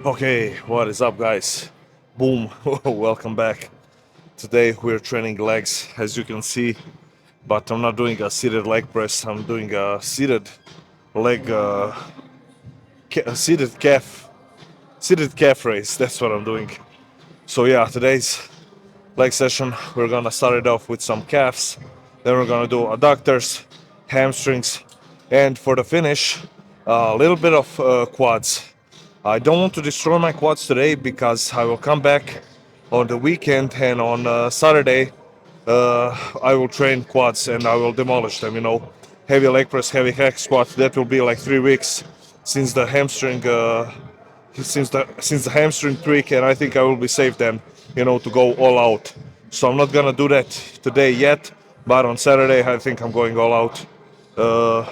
Okay, what is up, guys? Boom, welcome back. Today we're training legs, as you can see, but I'm not doing a seated leg press. I'm doing a seated leg, seated calf raise. That's what I'm doing. So yeah, today's leg session, we're gonna start it off with some calves. Then we're gonna do adductors, hamstrings, and for the finish, a little bit of quads. I don't want to destroy my quads today because I will come back on the weekend, and on Saturday I will train quads and I will demolish them. Heavy leg press, heavy hack squat. That will be like 3 weeks since the hamstring since the hamstring tweak, and I think I will be safe then, to go all out. So I'm not gonna do that today yet, but on Saturday I think I'm going all out,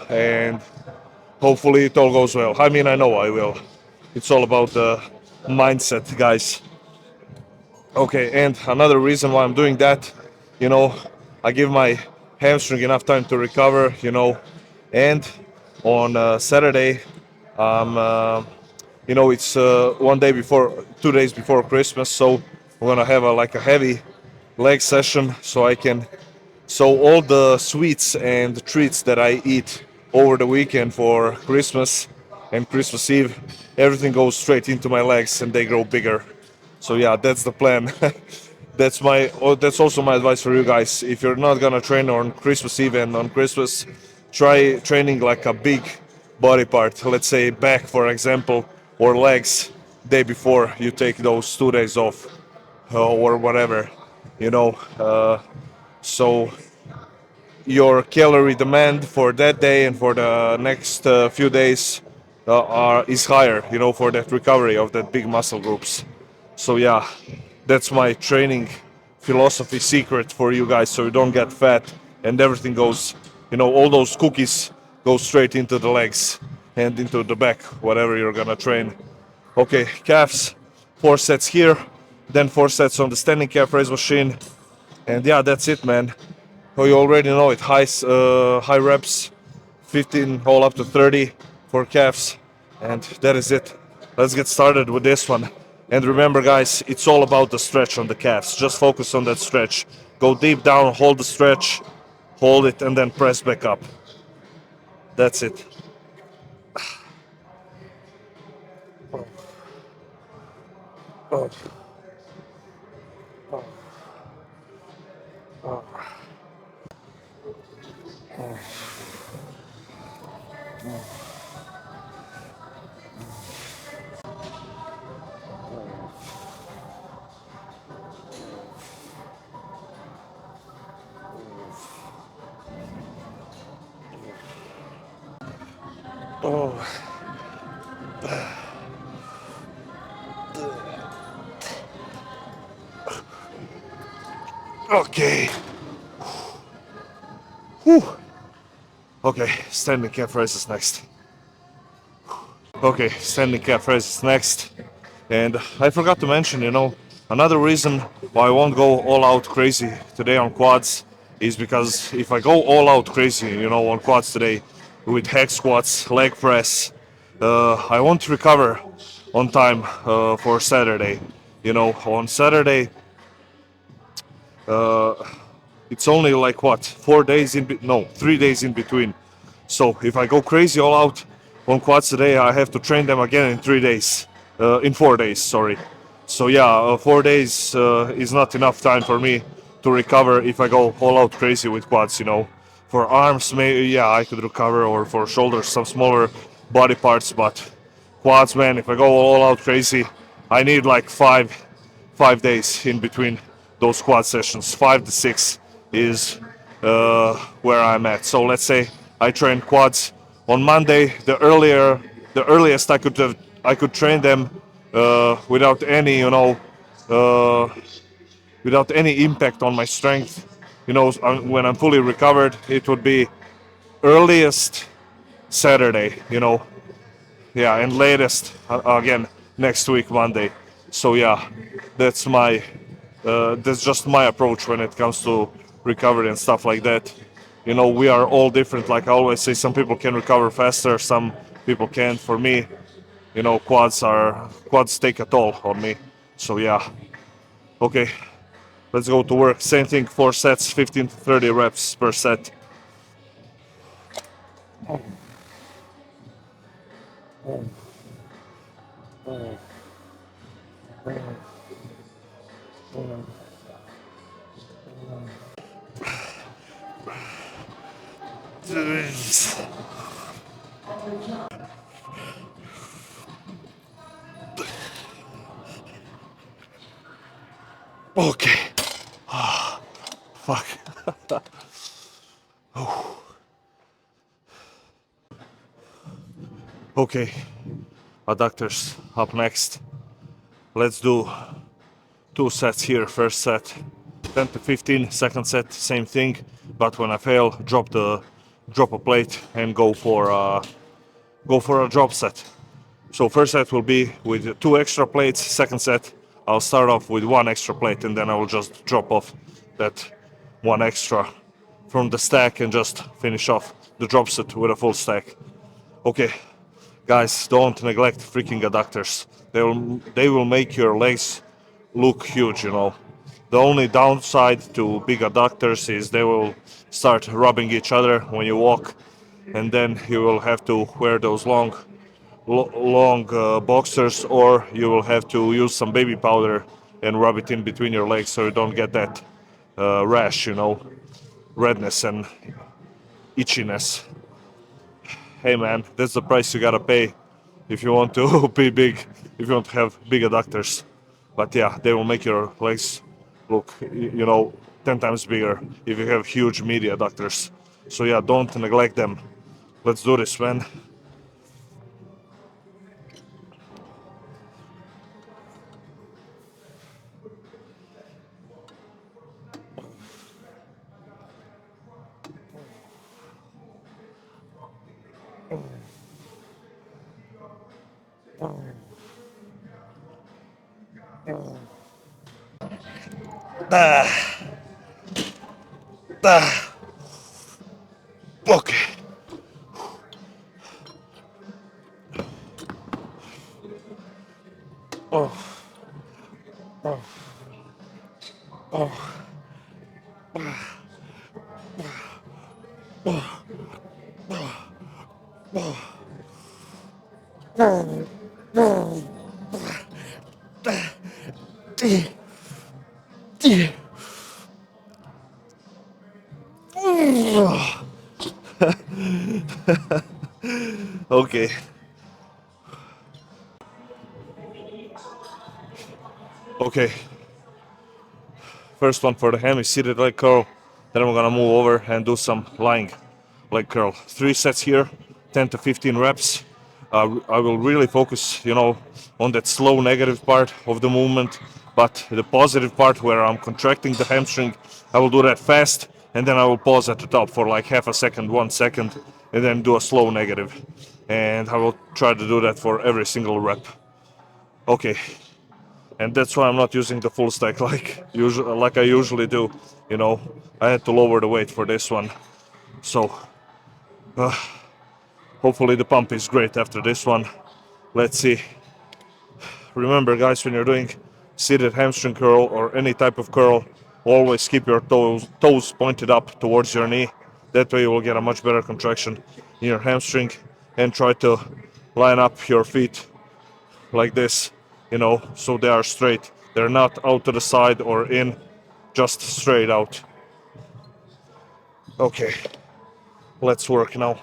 and hopefully it all goes well. I mean, I know I will. It's all about the mindset, guys. Okay, and another reason why I'm doing that, you know, I give my hamstring enough time to recover, and on Saturday, it's one day before, 2 days before Christmas, so we're gonna have like a heavy leg session, so all the sweets and treats that I eat over the weekend for Christmas and Christmas Eve, everything goes straight into my legs and they grow bigger. So yeah, that's the plan. That's also my advice for you guys. If you're not gonna train on Christmas Eve and on Christmas, try training like a big body part. Let's say back, for example, or legs. Day before you take those 2 days off, or whatever, you know. So your calorie demand for that day and for the next few days is higher, for that recovery of that big muscle groups. So yeah, that's my training philosophy secret for you guys, so you don't get fat and everything goes, all those cookies go straight into the legs and into the back, whatever you're gonna train. Okay, calves, 4 sets here, then 4 sets on the standing calf raise machine, and yeah, that's it, man. Oh, you already know it. High reps, 15 all up to 30 for calves, and that is it. Let's get started with this one. And remember, guys, it's all about the stretch on the calves. Just focus on that stretch. Go deep down, hold the stretch, hold it, and then press back up. That's it. Oh. Oh. Oh. Oh. Oh. Okay. Whew. Okay, standing calf raises next. Okay, standing calf raises next. And I forgot to mention, another reason why I won't go all out crazy today on quads is because if I go all out crazy, on quads today with hack squats, leg press, I won't recover on time for Saturday. On Saturday, uh, it's only like what, 4 days no, 3 days in between. So if I go crazy all out on quads today, I have to train them again in 3 days, in 4 days, sorry. So yeah, 4 days is not enough time for me to recover if I go all out crazy with quads. For arms, maybe yeah, I could recover, or for shoulders, some smaller body parts. But quads, man, if I go all out crazy, I need like five days in between those quad sessions. 5 to 6 is where I'm at. So let's say I train quads on Monday. The earliest I could train them without any, without any impact on my strength. When I'm fully recovered, it would be earliest Saturday. Yeah, and latest again next week Monday. So yeah, that's that's just my approach when it comes to recovery and stuff like that. We are all different. Like I always say, some people can recover faster, some people can't. For me, you know, quads take a toll on me. So yeah, okay, let's go to work. Same thing, 4 sets, 15 to 30 reps per set. Okay, fuck. Okay, adductors up next. Let's do 2 sets here. First set, 10 to 15. Second set, same thing. But when I fail, drop a plate and go for a drop set. So first set will be with 2 extra plates. Second set, I'll start off with 1 extra plate, and then I will just drop off that 1 extra from the stack and just finish off the drop set with a full stack. Okay, guys, don't neglect freaking adductors. They will make your legs look huge, you know. The only downside to big adductors is they will start rubbing each other when you walk, and then you will have to wear those long boxers, or you will have to use some baby powder and rub it in between your legs so you don't get that rash, you know, redness and itchiness. Hey man, that's the price you gotta pay if you want to be big, if you want to have big adductors. But yeah, they will make your legs look, you know, 10 times bigger if you have huge meaty adductors. So yeah, don't neglect them. Let's do this, man. Ah, ah, okay. Oh, oh, oh, okay. Okay. First one for the hemi seated leg curl. Then I'm gonna move over and do some lying leg curl. 3 sets here, 10 to 15 reps. I will really focus, you know, on that slow negative part of the movement, but the positive part where I'm contracting the hamstring, I will do that fast, and then I will pause at the top for like half a second, 1 second, and then do a slow negative. And I will try to do that for every single rep. Okay, and that's why I'm not using the full stack like I usually do. You know, I had to lower the weight for this one, so hopefully the pump is great after this one. Let's see. Remember, guys, when you're doing seated hamstring curl or any type of curl, always keep your toes pointed up towards your knee. That way you will get a much better contraction in your hamstring, and try to line up your feet like this, you know, so they are straight. They're not out to the side or in, just straight out. Okay, let's work now.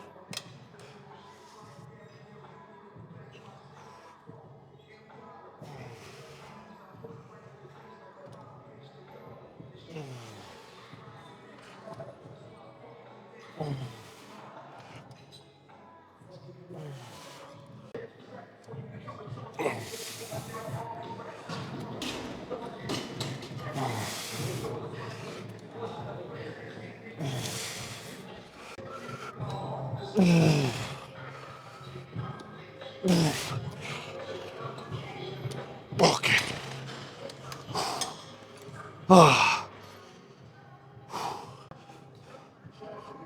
Okay.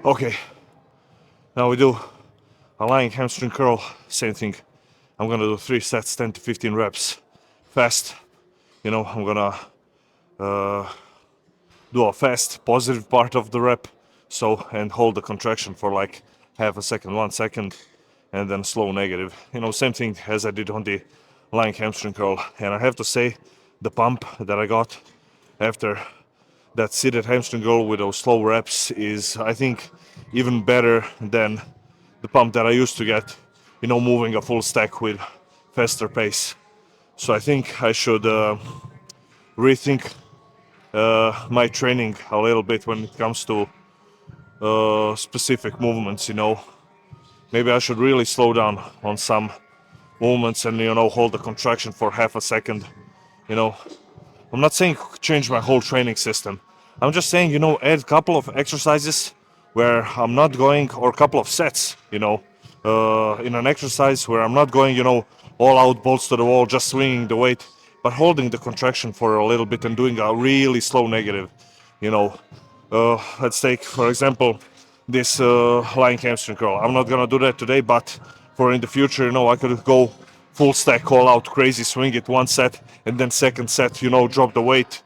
Okay, now we do a lying hamstring curl, same thing. I'm gonna do 3 sets, 10 to 15 reps, fast. I'm gonna do a fast positive part of the rep, and hold the contraction for like half a second, 1 second, and then slow negative. Same thing as I did on the lying hamstring curl. And I have to say, the pump that I got after that seated hamstring curl with those slow reps is, I think, even better than the pump that I used to get, moving a full stack with faster pace. So I think I should rethink my training a little bit when it comes to specific movements. Maybe I should really slow down on some movements and hold the contraction for half a second. you know I'm not saying change my whole training system. I'm just saying, add a couple of exercises where I'm not going, or a couple of sets, in an exercise where I'm not going, all out, bolts to the wall, just swinging the weight, but holding the contraction for a little bit and doing a really slow negative. Let's take, for example, this lying hamstring curl. I'm not gonna do that today, but for in the future, I could go full stack, all out, crazy, swing it 1 set, and then second set, drop the weight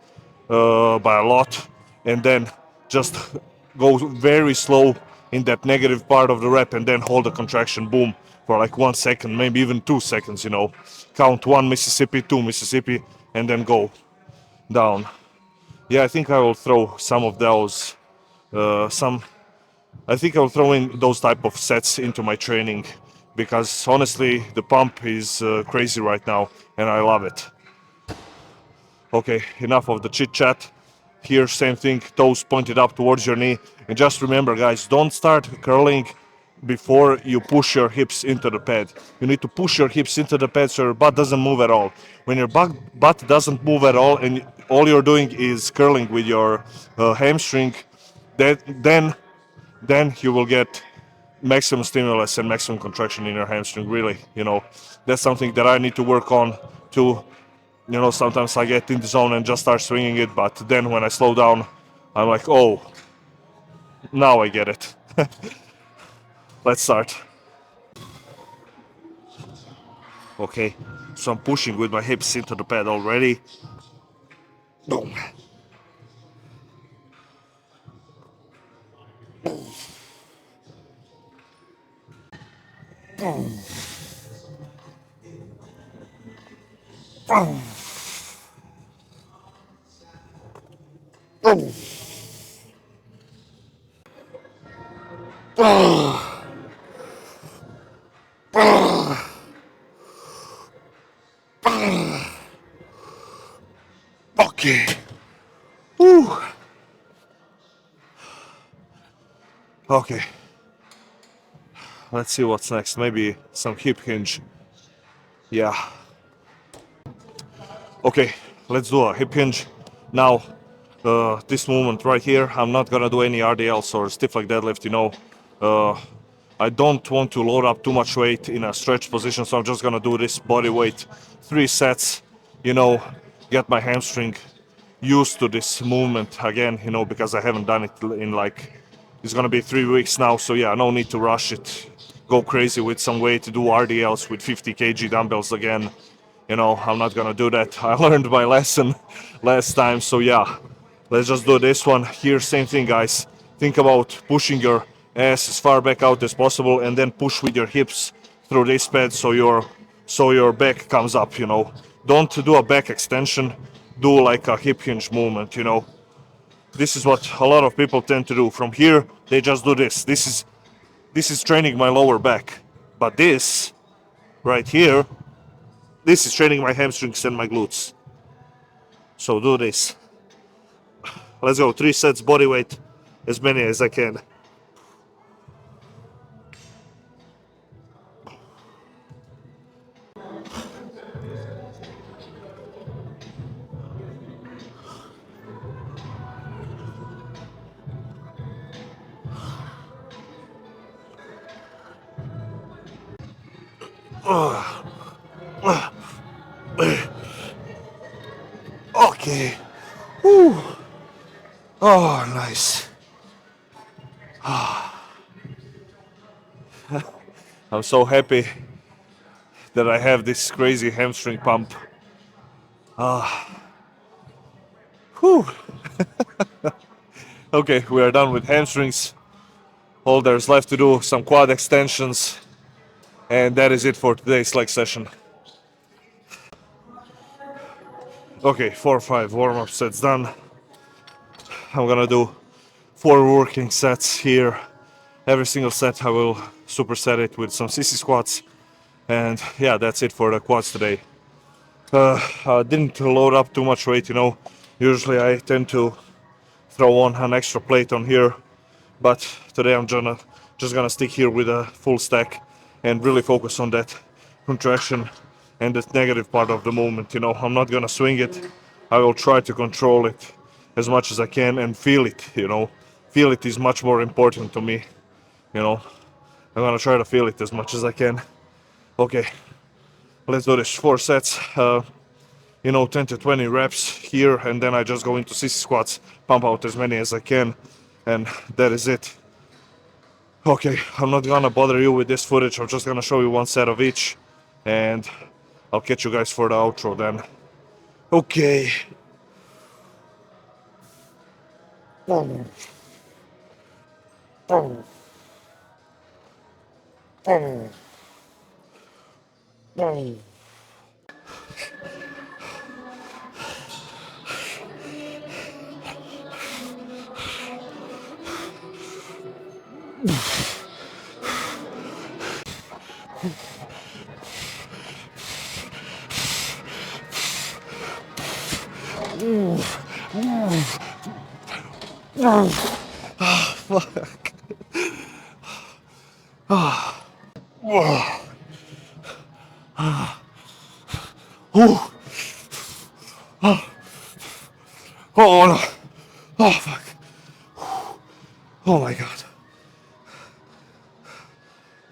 by a lot, and then just go very slow in that negative part of the rep, and then hold the contraction, boom, for like 1 second, maybe even 2 seconds. Count 1 Mississippi, 2 Mississippi, and then go down. Yeah, I think I will throw some of those. I think I'll throw in those type of sets into my training, because honestly, the pump is crazy right now, and I love it. Okay, enough of the chit chat. Here, same thing, toes pointed up towards your knee. And just remember, guys, don't start curling before you push your hips into the pad. You need to push your hips into the pad so your butt doesn't move at all. When your butt doesn't move at all, and all you're doing is curling with your hamstring, then you will get maximum stimulus and maximum contraction in your hamstring. Really, that's something that I need to work on too. Sometimes I get in the zone and just start swinging it, but then when I slow down, I'm like, oh, now I get it. Let's start. Okay, so I'm pushing with my hips into the pad already. Boom. Boom. Boom. Boom. Okay. Woo. Okay. Let's see what's next. Maybe some hip hinge. Yeah. Okay, let's do a hip hinge. Now, this movement right here, I'm not gonna do any RDLs or stiff leg deadlift, I don't want to load up too much weight in a stretch position, so I'm just gonna do this body weight, 3 sets, get my hamstring used to this movement again, because I haven't done it in it's gonna be 3 weeks now, so yeah, no need to rush it. Go crazy with some weight, do RDLs with 50 kg dumbbells again. I'm not gonna do that. I learned my lesson last time, so yeah, let's just do this one. Here, same thing, guys. Think about pushing your ass as far back out as possible, and then push with your hips through this pad so your back comes up. Don't do a back extension. Do like a hip hinge movement. This is what a lot of people tend to do. From here, they just do this. This is training my lower back, but this right here, this is training my hamstrings and my glutes. So do this. Let's go, 3 sets, body weight, as many as I can. Okay. Whew. Oh, nice. I'm so happy that I have this crazy hamstring pump. Whew. Okay, we are done with hamstrings. All there's left to do some quad extensions, and that is it for today's leg session. Okay, 4 or 5 warm-up sets done. I'm gonna do 4 working sets here. Every single set I will superset it with some CC squats. And yeah, that's it for the quads today. I didn't load up too much weight, you know. Usually I tend to throw on an extra plate on here, but today I'm just gonna stick here with a full stack and really focus on that contraction and the negative part of the movement. You know, I'm not gonna swing it. I will try to control it as much as I can and feel it. You know, feel it is much more important to me. You know, I'm gonna try to feel it as much as I can. Okay, let's do this. 4 sets. You know, 10 to 20 reps here, and then I just go into CC squats, pump out as many as I can, and that is it. Okay, I'm not gonna bother you with this footage. I'm just gonna show you one set of each, and I'll catch you guys for the outro then. Okay. Fuck. Oh no. Oh fuck. Oh my god.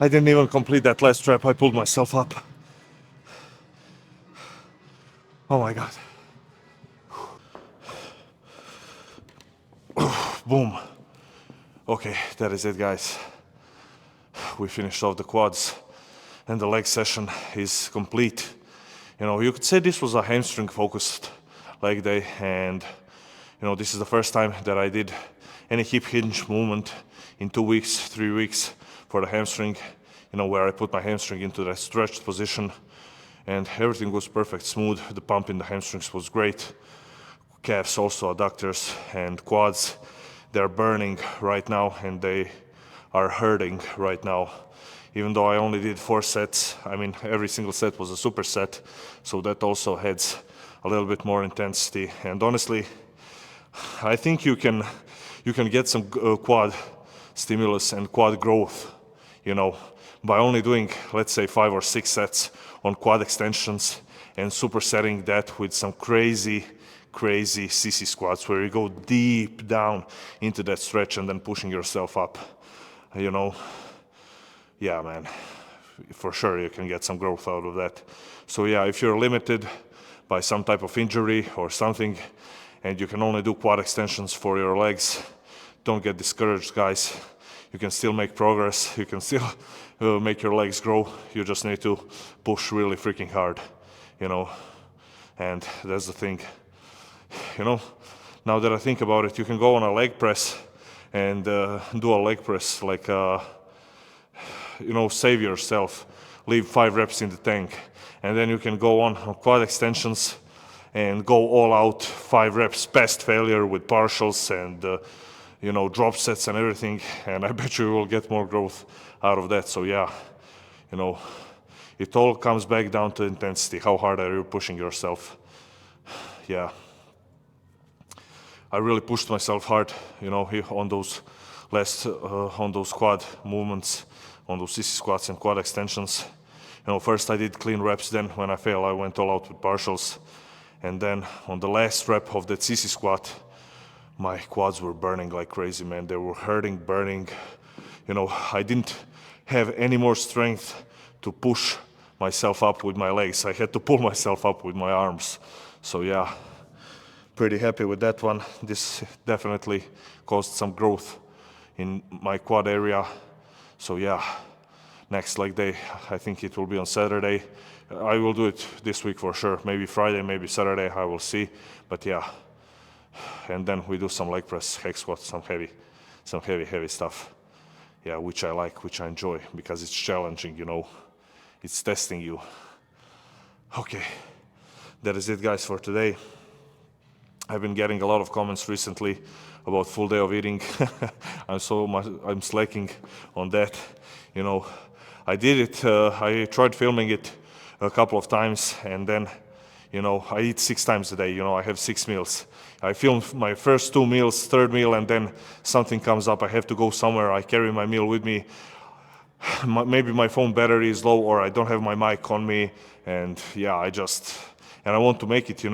I didn't even complete that last rep. I pulled myself up. Oh my god. Boom. Okay, that is it, guys. We finished off the quads and the leg session is complete. You know, you could say this was a hamstring focused leg day, and you know, this is the first time that I did any hip hinge movement in 2 weeks, 3 weeks for the hamstring, you know, where I put my hamstring into that stretched position and everything was perfect, smooth. The pump in the hamstrings was great. Calves also, adductors and quads, they're burning right now and they are hurting right now. Even though I only did 4 sets, I mean, every single set was a superset, so that also adds a little bit more intensity. And honestly, I think you can get some quad stimulus and quad growth, you know, by only doing, let's say, 5 or 6 sets on quad extensions and supersetting that with some crazy CC squats where you go deep down into that stretch and then pushing yourself up, you know. Yeah, man, for sure you can get some growth out of that. So yeah, if you're limited by some type of injury or something and you can only do quad extensions for your legs, don't get discouraged, guys. You can still make progress, you can still make your legs grow. You just need to push really freaking hard, you know. And that's the thing, you know. Now that I think about it, you can go on a leg press and do a leg press like you know, save yourself, leave 5 reps in the tank, and then you can go on quad extensions and go all out 5 reps past failure with partials and you know, drop sets and everything, and I bet you will get more growth out of that. So yeah, you know, it all comes back down to intensity. How hard are you pushing yourself? Yeah, I really pushed myself hard, you know, on those on those quad movements, on those CC squats and quad extensions. You know, first I did clean reps, then when I failed I went all out with partials, and then on the last rep of that CC squat, my quads were burning like crazy, man. They were hurting, burning. You know, I didn't have any more strength to push myself up with my legs. I had to pull myself up with my arms. So yeah, pretty happy with that one. This definitely caused some growth in my quad area. So yeah, next leg day, I think it will be on Saturday. I will do it this week for sure. Maybe Friday, maybe Saturday, I will see. But yeah, and then we do some leg press, hex squat, some heavy stuff. Yeah, which I like, which I enjoy, because it's challenging, it's testing you. Okay, that is it, guys, for today. I've been getting a lot of comments recently about full day of eating. I'm slacking on that. I did it. I tried filming it a couple of times, and then, I eat 6 times a day. I have 6 meals. I film my first 2 meals, third meal, and then something comes up. I have to go somewhere. I carry my meal with me. Maybe my phone battery is low, or I don't have my mic on me, and yeah, and I want to make it.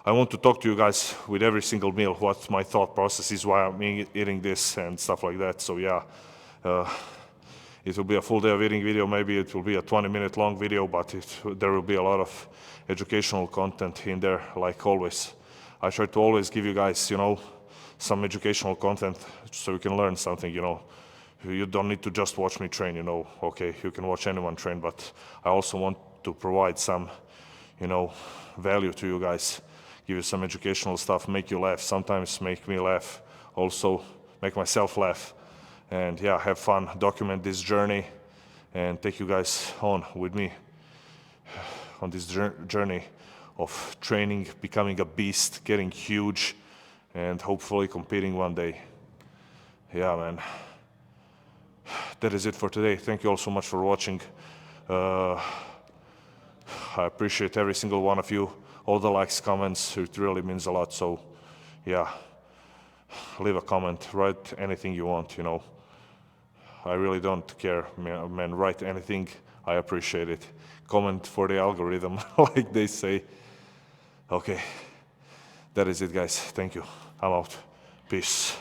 I want to talk to you guys with every single meal, what my thought process is, why I'm eating this and stuff like that. So yeah, it will be a full day of eating video. Maybe it will be a 20-minute long video, but there will be a lot of educational content in there, like always. I try to always give you guys, some educational content so you can learn something, You don't need to just watch me train, Okay, you can watch anyone train, but I also want to provide some, value to you guys. Give you some educational stuff, make you laugh, sometimes make me laugh, also make myself laugh, and yeah, have fun, document this journey, and take you guys on with me on this journey of training, becoming a beast, getting huge, and hopefully competing one day. Yeah, man. That is it for today. Thank you all so much for watching. I appreciate every single one of you. All the likes, comments, it really means a lot. So, yeah, leave a comment, write anything you want, I really don't care, man, write anything, I appreciate it. Comment for the algorithm, like they say. Okay, that is it, guys. Thank you. I'm out. Peace.